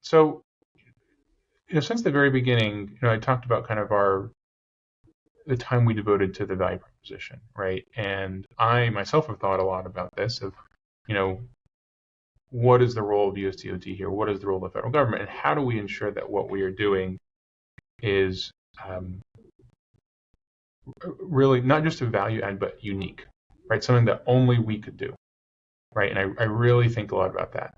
So, since the very beginning, I talked about kind of the time we devoted to the value proposition, right? And I myself have thought a lot about this of, you know, what is the role of USDOT here? What is the role of the federal government? And how do we ensure that what we are doing is really not just a value add, but unique, right? Something that only we could do, right? And I really think a lot about that.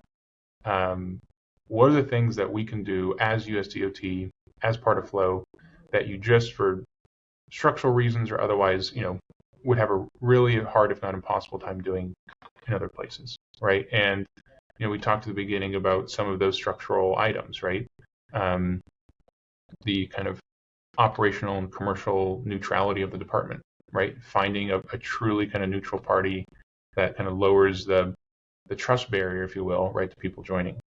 What are the things that we can do as USDOT, as part of Flow, that you just for structural reasons or otherwise, would have a really hard, if not impossible, time doing in other places, right? And we talked at the beginning about some of those structural items, right? The kind of operational and commercial neutrality of the department, right? Finding a truly kind of neutral party that kind of lowers the trust barrier, if you will, right, to people joining.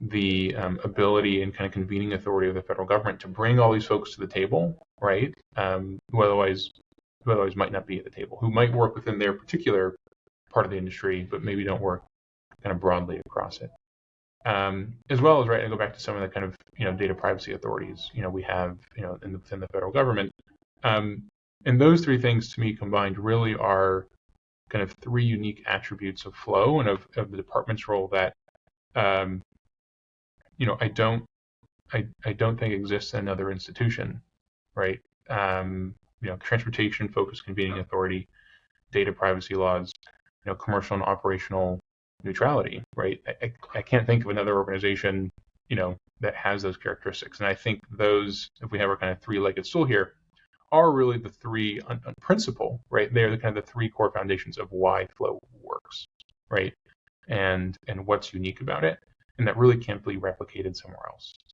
The ability and kind of convening authority of the federal government to bring all these folks to the table, right? Who otherwise might not be at the table, who might work within their particular part of the industry, but maybe don't work kind of broadly across it. As well as, right, and go back to some of the kind of, data privacy authorities, we have, within the federal government. And those three things to me combined really are kind of three unique attributes of Flow and of the department's role that, I don't think exists in another institution, right? Transportation focused convening authority, data privacy laws, commercial and operational neutrality, right? I can't think of another organization, that has those characteristics. And I think those, if we have our kind of three-legged stool here, are really the three on principle, right? They're the kind of the three core foundations of why Flow works, right? And what's unique about it, and that really can't be replicated somewhere else.